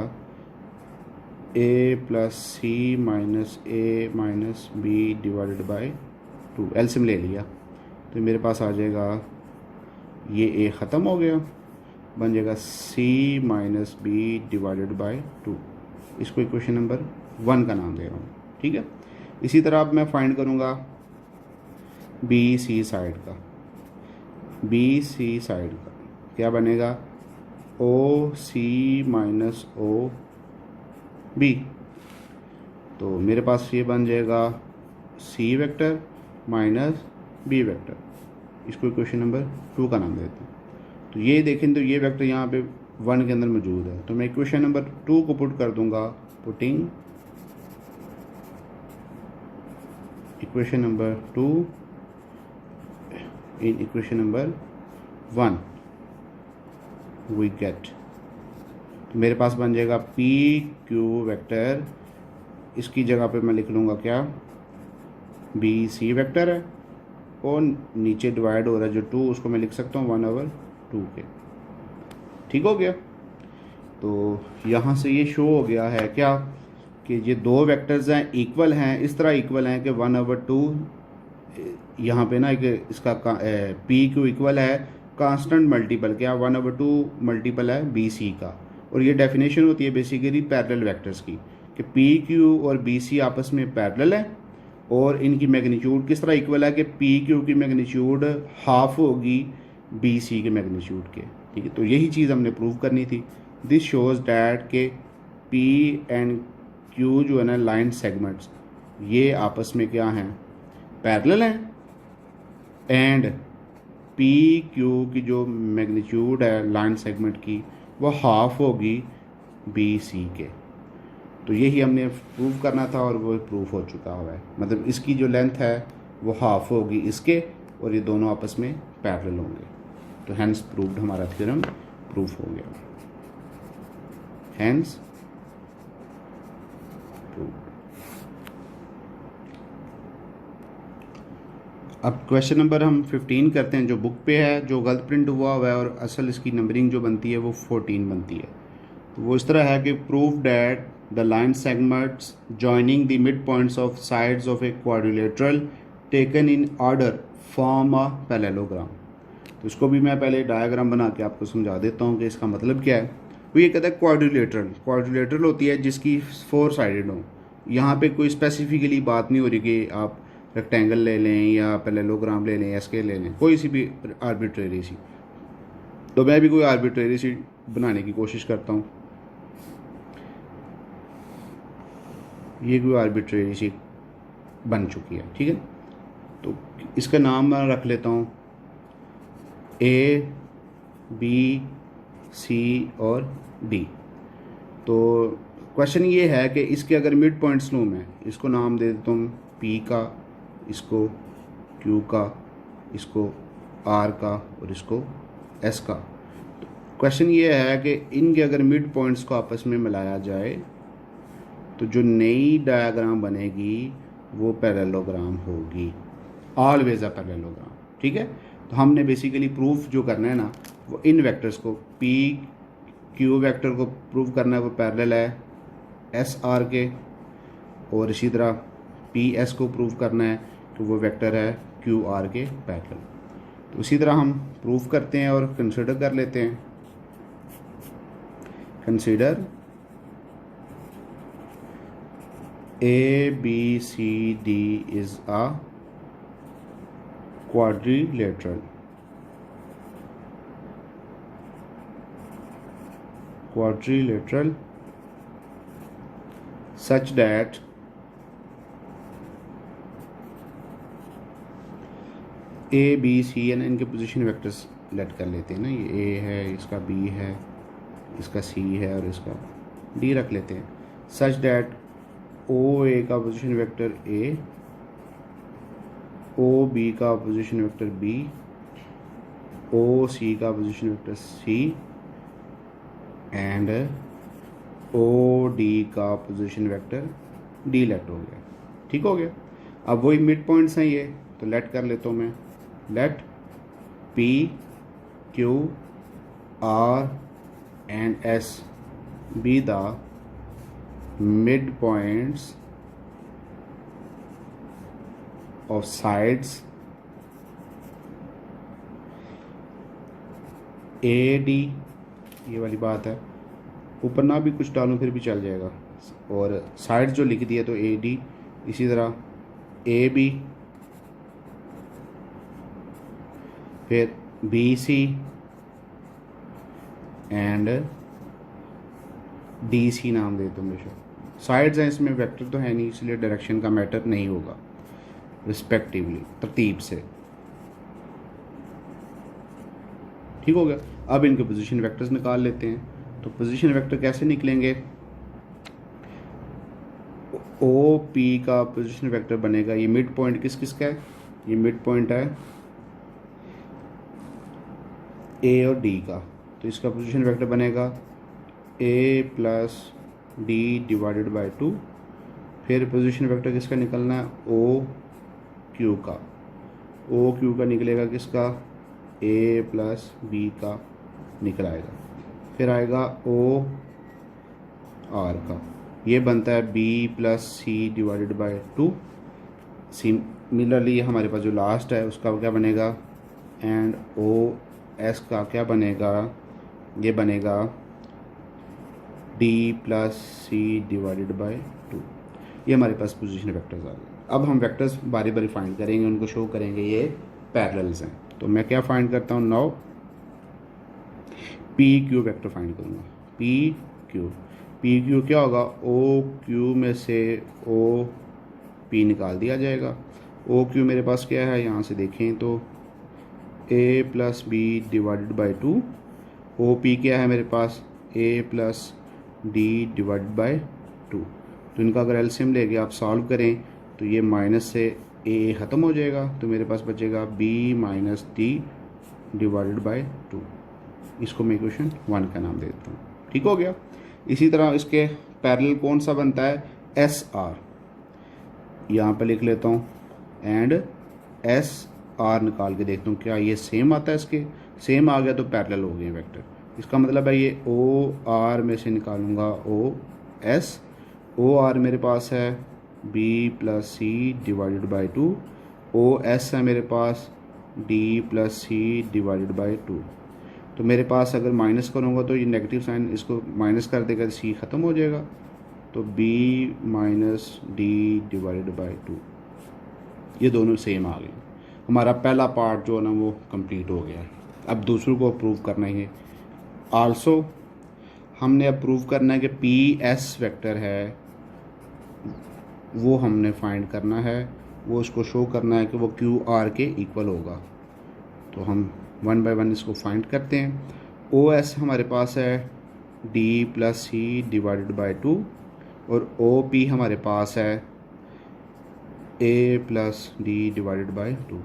A plus C minus A minus B divided by 2। LCM ले लिया तो मेरे पास आ जाएगा, ये A ख़त्म हो गया, बन जाएगा C minus B divided by 2। इसको इक्वेशन नंबर 1 का नाम दे रहा हूँ। ठीक है। इसी तरह अब मैं फाइंड करूँगा बी सी साइड का, बी सी साइड का क्या बनेगा, ओ सी माइनस ओ बी। तो मेरे पास ये बन जाएगा C vector minus B vector. इसको इक्वेशन नंबर 2 का नाम देते हैं। तो ये देखें तो ये वेक्टर यहाँ पे 1 के अंदर मौजूद है, तो मैं इक्वेशन नंबर 2 को पुट कर दूंगा, putting equation number 2 in equation number 1 we get, तो मेरे पास बन जाएगा पी क्यू वेक्टर, इसकी जगह पे मैं लिख लूँगा क्या, बी सी वेक्टर है, और नीचे डिवाइड हो रहा है जो 2, उसको मैं लिख सकता हूँ 1/2 के। ठीक हो गया। तो यहाँ से ये शो हो गया है क्या कि ये दो वेक्टर्स हैं इक्वल हैं, इस तरह इक्वल हैं कि 1/2 यहाँ पे ना एक इसका पी क्यू इक्वल है कांस्टेंट मल्टीपल क्या, 1/2 मल्टीपल है बी सी का। और ये डेफिनेशन होती है बेसिकली पैरेलल वेक्टर्स की कि पी क्यू और बी सी आपस में पैरेलल है और इनकी मैग्नीट्यूड किस तरह इक्वल है कि पी क्यू की मैग्नीट्यूड हाफ होगी बी सी के मैग्नीट्यूड के। ठीक है, तो यही चीज़ हमने प्रूव करनी थी। दिस शोज डैट के पी एंड क्यू जो है ना लाइन सेगमेंट्स, ये आपस में क्या हैं, पैरेलल हैं, एंड पी क्यू की जो मैग्नीट्यूड है लाइन सेगमेंट की वो हाफ होगी बी सी के। तो यही हमने प्रूव करना था और वो प्रूफ हो चुका हुआ है, मतलब इसकी जो लेंथ है वो हाफ होगी इसके और ये दोनों आपस में पैरेलल होंगे। तो हैंस प्रूव्ड, हमारा थ्योरम प्रूफ हो गया, हैंस प्रूव्ड। अब क्वेश्चन नंबर हम 15 करते हैं, जो बुक पे है, जो गलत प्रिंट हुआ है और असल इसकी नंबरिंग जो बनती है वो 14 बनती है। तो वो इस तरह है कि prove that the line segments joining the mid points of sides of a quadrilateral taken in order form a parallelogram. तो इसको भी मैं पहले डायग्राम बना के आपको समझा देता हूँ कि इसका मतलब क्या है। वो ये कहता है क्वाड्रिलेटरल होती है जिसकी 4 साइडेड हो। यहाँ पे कोई स्पेसिफिकली बात नहीं हो रही कि आप रेक्टेंगल ले लें या पैरेललोग्राम ले लें या स्केल ले लें, कोई सी भी आर्बिट्रेरी सी। तो मैं भी कोई आर्बिट्रेरी सी बनाने की कोशिश करता हूँ। ये कोई आर्बिट्रेरी सी बन चुकी है, ठीक है। तो इसका नाम मैं रख लेता हूँ ए बी सी और डी। तो क्वेश्चन ये है कि इसके अगर मिड पॉइंट्स लूँ मैं, इसको नाम दे देता हूँ पी का, इसको क्यू का, इसको आर का और इसको एस का। तो क्वेश्चन ये है कि इनके अगर मिड पॉइंट्स को आपस में मिलाया जाए तो जो नई डायग्राम बनेगी वो पैरेललोग्राम होगी, ऑलवेज अ पैरेललोग्राम। ठीक है, तो हमने बेसिकली प्रूफ जो करना है ना वो इन वेक्टर्स को, पी क्यू वेक्टर को प्रूव करना है वो पैरेलल है एस आर के, और इसी तरह पी एस को प्रूव करना है कि वो वेक्टर है क्यू आर के पैरेलल। तो इसी तरह हम प्रूव करते हैं और कंसिडर कर लेते हैं। Consider A B C D is a quadrilateral such that A B C N, इनके पोजीशन वेक्टर्स लेट कर लेते हैं ना, ये ए है, इसका बी है, इसका सी है और इसका डी रख लेते हैं। सच डैट ओ ए का position vector A, O B का position vector B, O C का position vector C and O D का पोजीशन वेक्टर डी लेट हो गया। ठीक हो गया। अब वही मिड पॉइंट्स हैं ये, तो लेट कर लेता हूँ मैं, let P Q R and S be the mid points of sides A D, ये वाली बात है, ऊपर ना भी कुछ डालूं फिर भी चल जाएगा, और साइड जो लिख दिया तो ए डी, इसी तरह ए बी फिर B C and D C नाम दे दो हमेशा। साइड्स हैं इसमें, वेक्टर तो है नहीं, इसलिए डायरेक्शन का मैटर नहीं होगा, रिस्पेक्टिवली तरतीब से। ठीक हो गया। अब इनके पोजीशन वेक्टर्स निकाल लेते हैं। तो पोजीशन वेक्टर कैसे निकलेंगे? ओ पी का पोजीशन वेक्टर बनेगा, ये मिड पॉइंट किस किस का है? ये मिड पॉइंट है ए और डी का, तो इसका पोजीशन वेक्टर बनेगा ए प्लस डी डिवाइडेड बाय 2। फिर पोजीशन वेक्टर किसका निकलना है? ओ क्यू का। ओ क्यू का निकलेगा किसका? ए प्लस बी का निकल आएगा। फिर आएगा ओ आर का, ये बनता है B plus C divided by 2। Similarly हमारे पास जो लास्ट है उसका क्या बनेगा? एंड ओ एस का क्या बनेगा? ये बनेगा D plus C divided by 2। ये हमारे पास पोजीशन वेक्टर्स आ गए। अब हम वेक्टर्स बारी बारी फाइंड करेंगे, उनको शो करेंगे ये पैरेलल्स हैं। तो मैं क्या फाइंड करता हूँ? Now P Q vector find करूँगा। पी क्यू क्या होगा? ओ क्यू में से ओ पी निकाल दिया जाएगा। ओ क्यू मेरे पास क्या है? यहाँ से देखें तो A plus B divided by 2। O P क्या है मेरे पास? A plus D divided by 2। तो इनका अगर एलसीएम लेके आप सॉल्व करें तो ये माइनस से ए ख़त्म हो जाएगा, तो मेरे पास बचेगा B minus D divided by 2। इसको मैं इक्वेशन 1 का नाम दे देता हूँ। ठीक हो गया। इसी तरह इसके पैरेलल कौन सा बनता है? एस आर, यहाँ पे लिख लेता हूँ एंड एस आर निकाल के देखता हूँ क्या ये सेम आता है। इसके सेम आ गया तो पैरेलल हो गए वेक्टर। इसका मतलब है ये ओ आर में से निकालूंगा ओ एस। ओ आर मेरे पास है B plus C divided by 2। O S है मेरे पास D plus C divided by 2। तो मेरे पास अगर माइनस करूँगा तो ये नेगेटिव साइन इसको माइनस कर देगा, सी ख़त्म हो जाएगा। तो B minus D divided by 2, ये दोनों सेम आ गए। हमारा पहला पार्ट जो है ना वो कंप्लीट हो गया। अब दूसरों को अप्रूव करना है। आल्सो हमने अप्रूव करना है कि पी एस वेक्टर है वो हमने फाइंड करना है, वो उसको शो करना है कि वो क्यू आर के इक्वल होगा। तो हम 1 बाय 1 इसको फाइंड करते हैं। ओ एस हमारे पास है D plus C divided by 2 और ओ पी हमारे पास है A plus D divided by 2।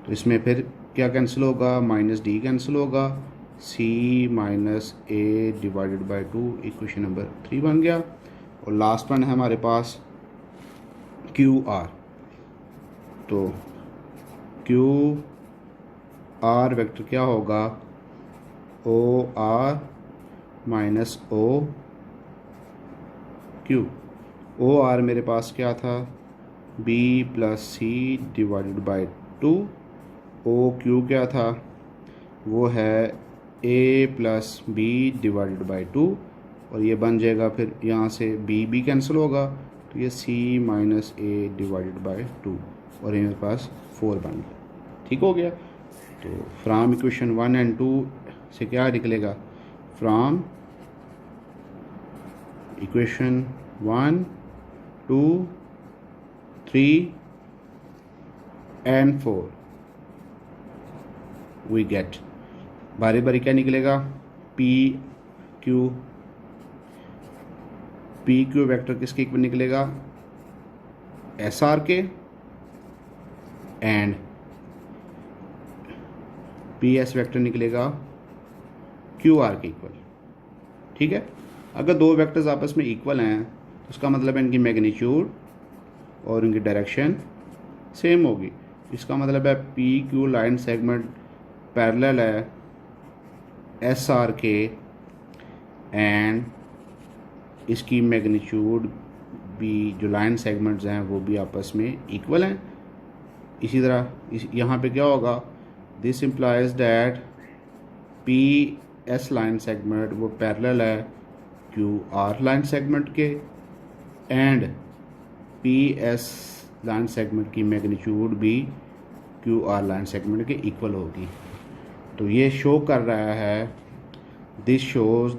तो इसमें फिर क्या कैंसिल होगा? माइनस डी कैंसिल होगा, C minus A divided by 2 equation number 3 बन गया। और लास्ट वन है हमारे पास क्यू आर। तो क्यू आर वेक्टर क्या होगा? O R minus O Q. O R मेरे पास क्या था? B plus C divided by 2। O Q क्या था? वो है A plus B divided by 2। और ये बन जाएगा फिर यहाँ से बी कैंसिल होगा, तो ये सी माइनस ए डिवाइडेड बाई 2 और ये मेरे पास 4 बन गया। ठीक हो गया। तो फ्राम इक्वेशन 1 एंड 2 से क्या निकलेगा? From equation 1, 2, 3 and 4 we get, बारी बारी क्या निकलेगा? पी क्यू वेक्टर किसके इक्वल निकलेगा? एस आर के एंड पी एस वेक्टर निकलेगा क्यू आर के इक्वल। ठीक है। अगर दो वेक्टर्स आपस में इक्वल हैं तो उसका मतलब है इनकी मैग्नीट्यूड और इनकी डायरेक्शन सेम होगी। इसका मतलब है P Q line segment parallel है एस आर के एंड इसकी मैग्नीट्यूड भी जो लाइन सेगमेंट्स हैं वो भी आपस में इक्वल हैं। इसी तरह यहाँ पे क्या होगा? This implies that P S line segment वो पैरेलल है क्यू आर लाइन सेगमेंट के and P S line segment की मैग्नीट्यूड भी क्यू आर लाइन सेगमेंट के इक्वल होगी। तो ये शो कर रहा है, दिस शोज़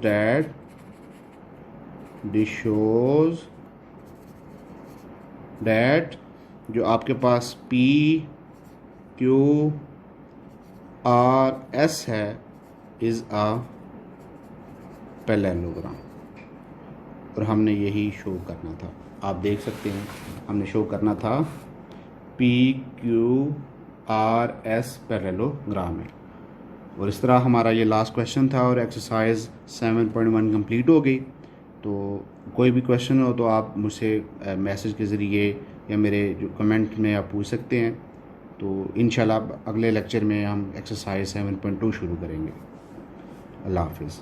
डैट जो आपके पास पी क्यू आर एस है इज़ अ पैरेललोग्राम, और हमने यही शो करना था। आप देख सकते हैं हमने शो करना था P Q R S parallelogram है। और इस तरह हमारा ये लास्ट क्वेश्चन था और एक्सरसाइज 7.1 कंप्लीट हो गई। तो कोई भी क्वेश्चन हो तो आप मुझसे मैसेज के ज़रिए या मेरे जो कमेंट में आप पूछ सकते हैं। तो इंशाल्लाह अगले लेक्चर में हम एक्सरसाइज 7.2 शुरू करेंगे। अल्लाह हाफिज़।